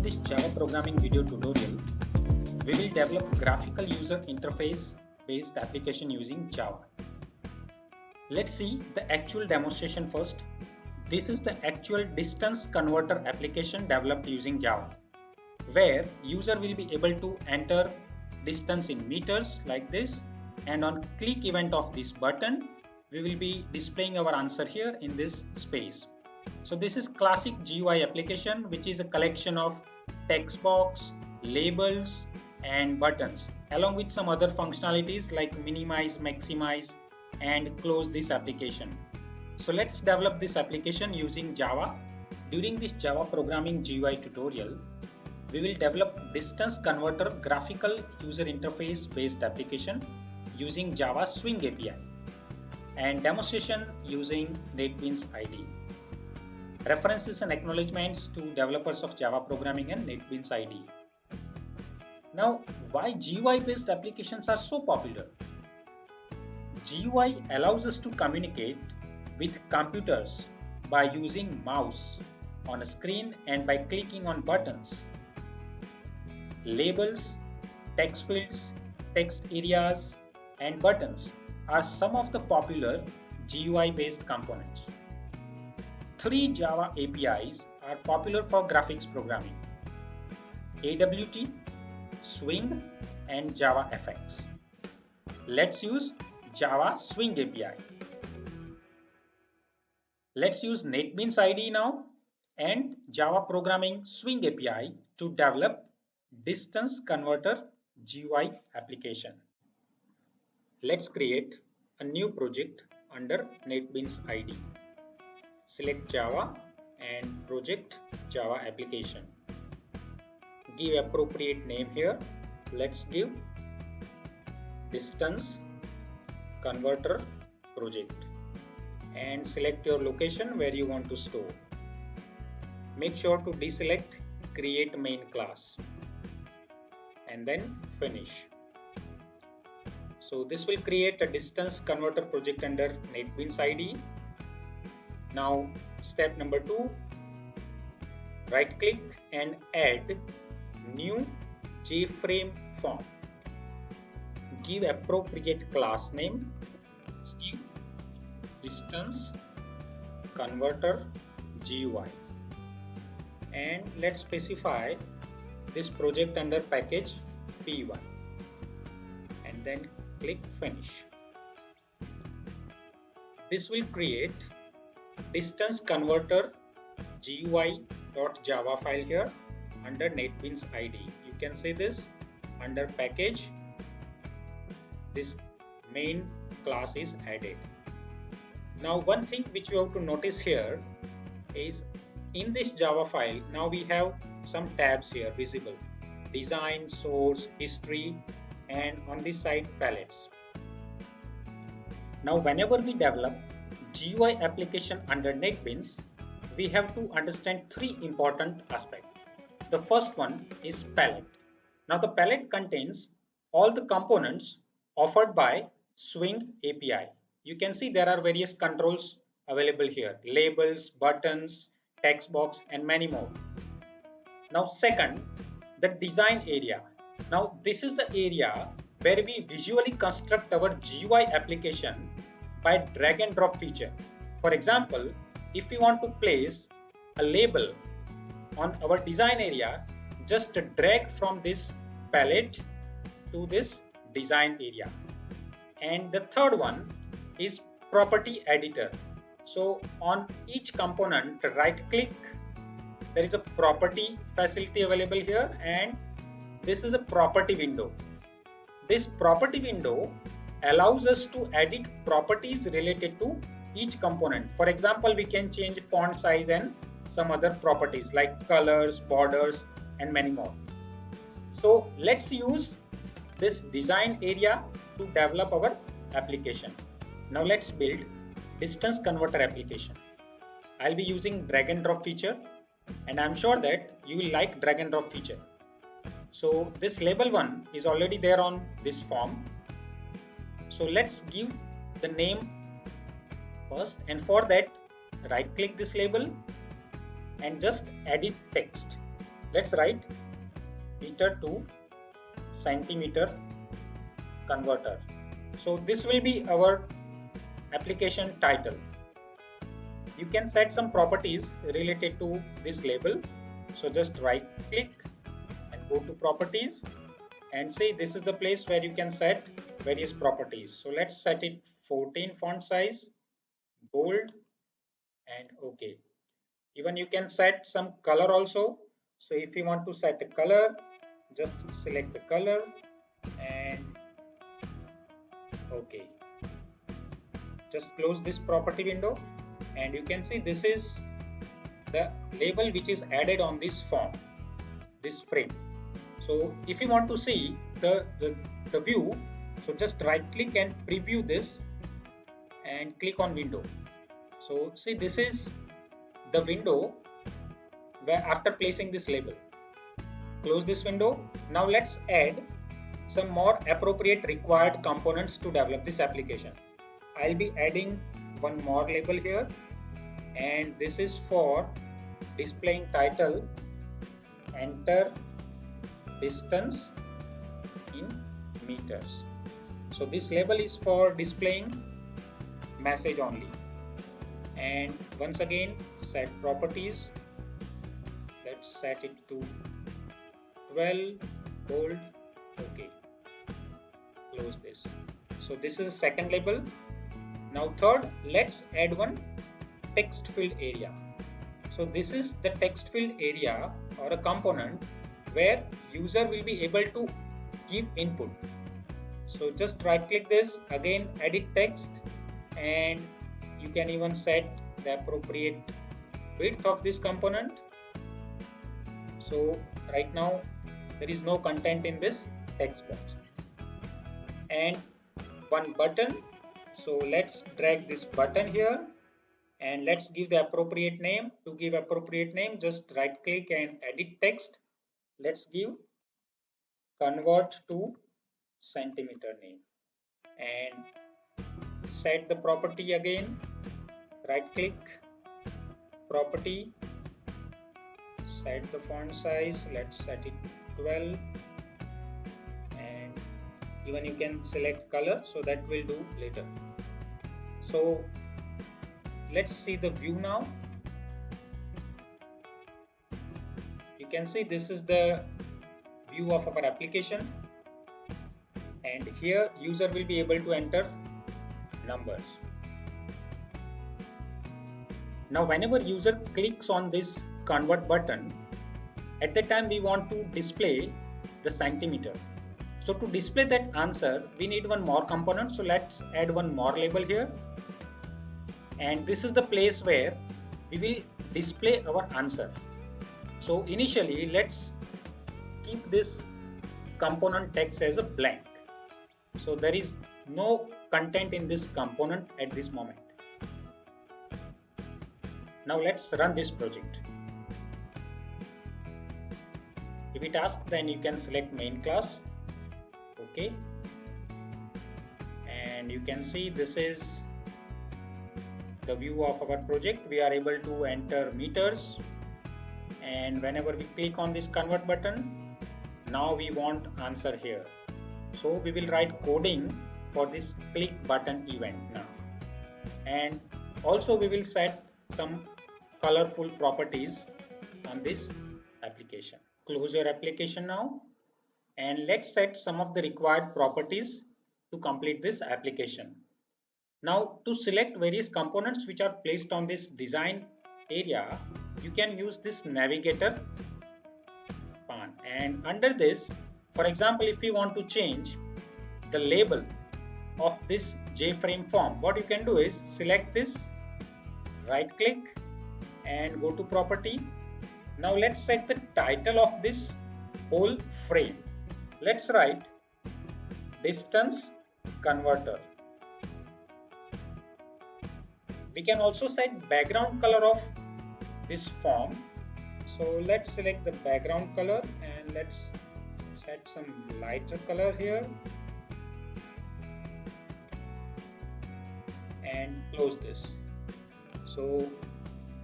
In this Java programming video tutorial, we will develop graphical user interface based application using Java. Let's see the actual demonstration first. This is the actual distance converter application developed using Java, where user will be able to enter distance in meters like this, and on click event of this button, we will be displaying our answer here in this space. So this is classic GUI application, which is a collection of text box, labels and buttons, along with some other functionalities like minimize, maximize and close this application. So let's develop this application using Java. During this Java programming GUI tutorial, we will develop distance converter graphical user interface based application using Java Swing API and demonstration using NetBeans IDE. References and acknowledgements to developers of Java programming and NetBeans IDE. Now, why GUI based applications are so popular? GUI allows us to communicate with computers by using mouse on a screen and by clicking on buttons. Labels, text fields, text areas and buttons are some of the popular GUI based components. 3 Java APIs are popular for graphics programming: AWT, Swing and JavaFX. Let's use Java Swing API. Let's use NetBeans IDE now and Java Programming Swing API to develop distance converter GUI application. Let's create a new project under NetBeans IDE. Select Java and project Java application. Give appropriate name here. Let's give distance converter project and select your location where you want to store. Make sure to deselect create main class and then finish. So this will create a distance converter project under NetBeans IDE. Now step number 2, right click and add new JFrame form. Give appropriate class name. Give distance converter GUI and let's specify this project under package P1 and then click finish. This will create distance converter GUI.java file here under NetBeans IDE. You can say this under package, this main class is added. Now one thing which you have to notice here is in this Java file, now we have some tabs here visible: design, source, history and on this side palettes. Now whenever we develop GUI application under NetBeans, we have to understand 3 important aspects. The first one is palette. Now the palette contains all the components offered by Swing API. You can see there are various controls available here: labels, buttons, text box and many more. Now second, the design area. Now this is the area where we visually construct our GUI application by drag and drop feature. For example, if we want to place a label on our design area, just drag from this palette to this design area. And the third one is property editor. So on each component, right click, there is a property facility available here and this is a property window. This property window allows us to edit properties related to each component. For example, we can change font size and some other properties like colors, borders and many more. So let's use this design area to develop our application. Now let's build distance converter application. I'll be using drag and drop feature and I'm sure that you will like drag and drop feature. So this label one is already there on this form. So let's give the name first, and for that right click this label and just edit text. Let's write meter to centimeter converter. So this will be our application title. You can set some properties related to this label. So just right click and go to properties and say this is the place where you can set various properties. So let's set it 14 font size, bold, and OK. Even you can set some color also. So if you want to set a color, just select the color and OK. Just close this property window and you can see this is the label which is added on this form, this frame. So if you want to see the view, so just right click and preview this and click on window. So see, this is the window where after placing this label. Close this window. Now let's add some more appropriate required components to develop this application. I'll be adding one more label here, and this is for displaying title, enter distance in meters. So this label is for displaying message only. And once again, set properties. Let's set it to 12, bold, OK. Close this. So this is the second label. Now third, let's add one text field area. So this is the text field area or a component where user will be able to give input. So just right click this, again edit text, and you can even set the appropriate width of this component. So right now there is no content in this text box. And one button. So let's drag this button here and let's give the appropriate name. To give appropriate name, just right click and edit text. Let's give convert to centimeter name and set the property again. Right click, property, set the font size. Let's set it 12, and even you can select color, so that will do later. So let's see the view now. You can see this is the view of our application, and here user will be able to enter numbers. Now whenever user clicks on this convert button, at that time we want to display the centimeter. So to display that answer, we need one more component. So let's add one more label here. And this is the place where we will display our answer. So initially, let's keep this component text as a blank. So there is no content in this component at this moment. Now let's run this project. If it asks, then you can select main class. Okay. And you can see this is the view of our project. We are able to enter meters, and whenever we click on this convert button, now we want answer here. So we will write coding for this click button event now, and also we will set some colorful properties on this application. Close your application now, and let's set some of the required properties to complete this application. Now to select various components which are placed on this design area, you can use this navigator pan, and under this, for example, if you want to change the label of this JFrame form, what you can do is select this, right click and go to property. Now let's set the title of this whole frame. Let's write distance converter. We can also set background color of this form. So let's select the background color and let's set some lighter color here and close this. So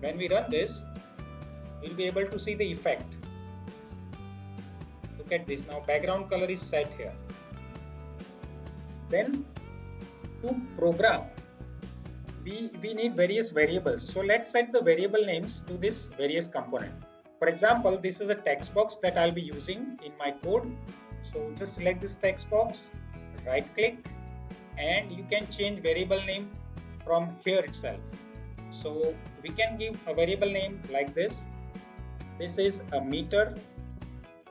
when we run this, we'll be able to see the effect. look at this. Now background color is set here. Then to program, we need various variables. So let's set the variable names to this various component. For example, this is a text box that I'll be using in my code. So just select this text box, right click, and you can change variable name from here itself. So we can give a variable name like this. This is a meter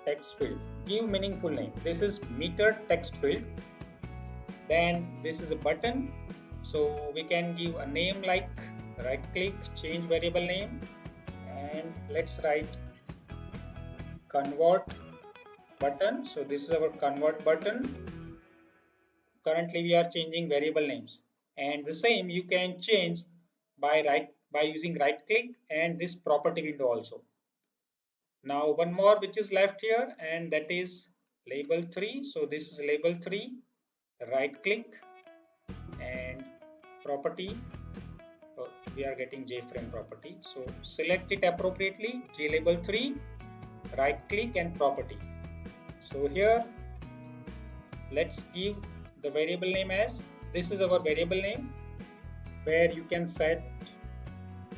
text field. Give meaningful name. This is meter text field. Then this is a button. So we can give a name like right click, change variable name, and let's write convert button. So this is our convert button. Currently we are changing variable names, and the same you can change by using right click and this property window also. Now one more which is left here, and that is label 3. So this is label 3, right click and property. We are getting JFrame property. So select it appropriately, JLabel 3, right click and property. So here let's give the variable name as, this is our variable name, where you can set,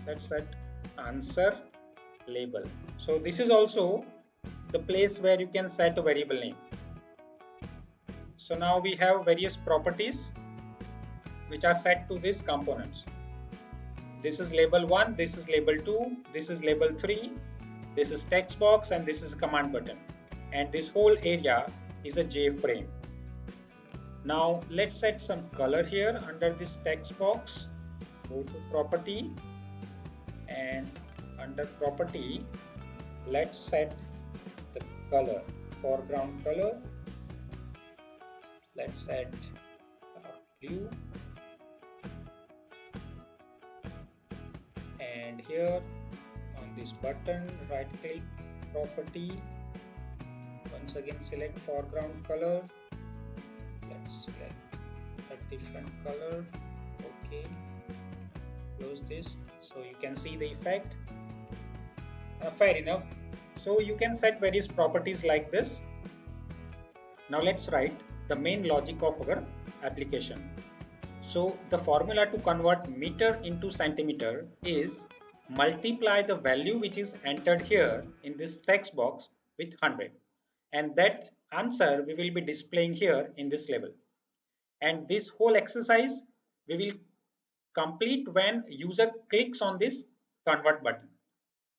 let's set answer label. So this is also the place where you can set a variable name. So now we have various properties which are set to these components. This is label 1, this is label 2, this is label 3, this is text box, and this is command button. And this whole area is a JFrame. Now let's set some color here under this text box. Go to property, and under property let's set the color, foreground color. Let's set blue, and here on this button right click, property, once again select foreground color. Let's select a different color. Okay, close this so you can see the effect. Fair enough. So you can set various properties like this. Now let's write the main logic of our application. So the formula to convert meter into centimeter is multiply the value which is entered here in this text box with 100, and that answer we will be displaying here in this label. And this whole exercise we will complete when user clicks on this convert button.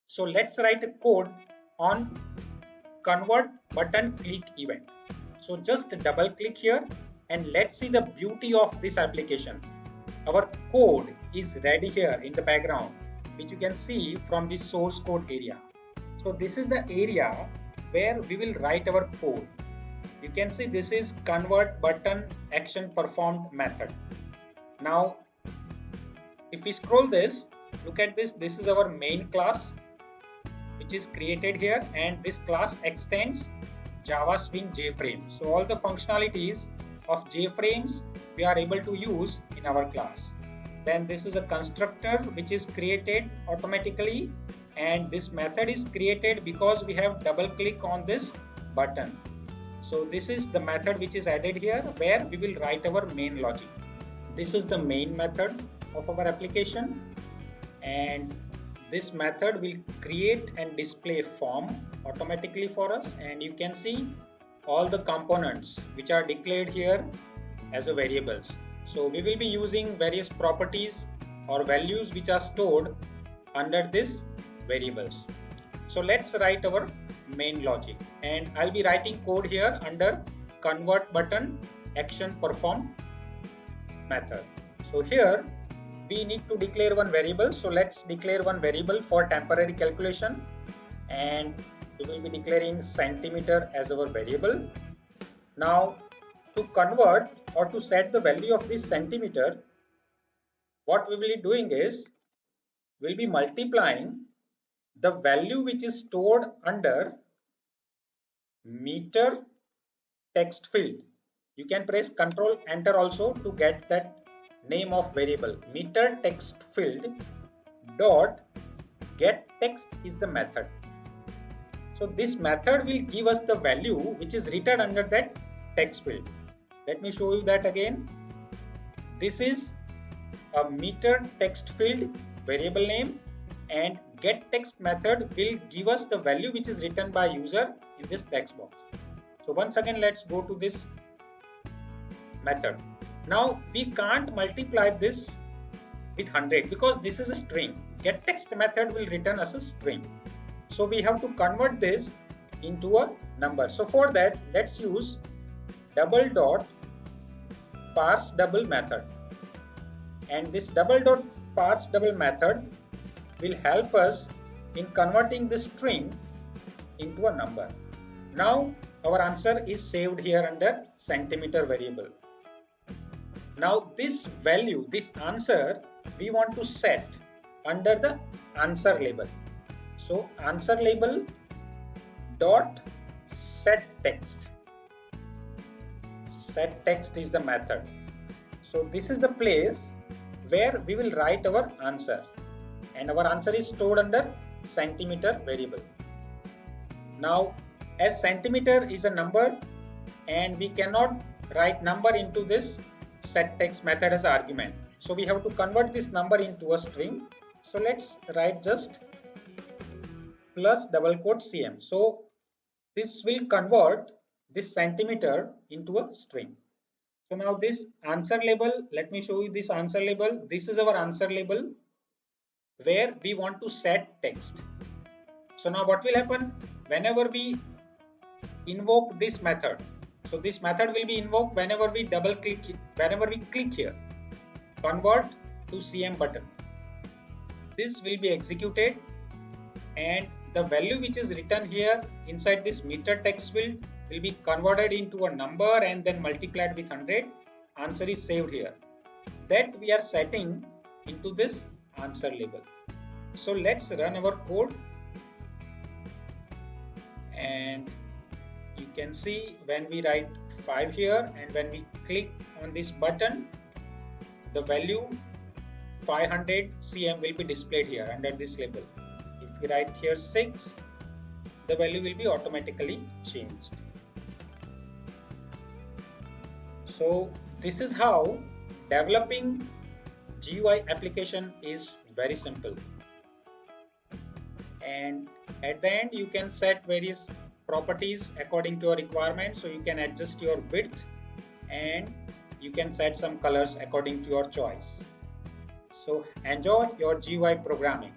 So let's write a code on convert button click event. So just double click here, and let's see the beauty of this application. Our code is ready here in the background, which you can see from the source code area. So this is the area where we will write our code. You can see this is convert button action performed method. Now if we scroll this, look at this, this is our main class which is created here, and this class extends Java Swing JFrame. So all the functionalities of JFrames we are able to use in our class. Then this is a constructor which is created automatically, and this method is created because we have double click on this button. So this is the method which is added here where we will write our main logic. This is the main method of our application, and this method will create and display form automatically for us, and you can see all the components which are declared here as a variables. So we will be using various properties or values which are stored under this variables. So let's write our main logic, and I'll be writing code here under convert button action performed method. So here we need to declare one variable. So let's declare one variable for temporary calculation, and we will be declaring centimeter as our variable. Now to convert or to set the value of this centimeter, what we will be doing is we'll be multiplying the value which is stored under meter text field. You can press Ctrl Enter also to get that name of variable. Meter text field dot get text is the method. So this method will give us the value which is written under that text field. Let me show you that again. This is a meter text field variable name, and get text method will give us the value which is written by user in this text box. So once again, let's go to this method. Now we can't multiply this with 100 because this is a string. Get text method will return as a string. So we have to convert this into a number. So for that, let's use double dot parse double method. And this double dot parse double method will help us in converting this string into a number. Now our answer is saved here under centimeter variable. Now this value, this answer, we want to set under the answer label. So answer label dot set text. Set text is the method. So this is the place where we will write our answer, and our answer is stored under centimeter variable. Now as centimeter is a number and we cannot write number into this set text method as argument, so we have to convert this number into a string. So let's write just plus double quote cm. So this will convert this centimeter into a string. So now this answer label, let me show you this answer label. This is our answer label where we want to set text. So now what will happen whenever we invoke this method? So this method will be invoked whenever we click here, convert to cm button. This will be executed, and the value which is written here inside this meter text field will be converted into a number and then multiplied with 100. Answer is saved here. That we are setting into this answer label. So let's run our code, and you can see when we write 5 here and when we click on this button, the value 500 cm will be displayed here under this label. If we write here 6, the value will be automatically changed. So this is how developing GUI application is very simple. And at the end, you can set various properties according to your requirement. So you can adjust your width and you can set some colors according to your choice. So enjoy your GUI programming.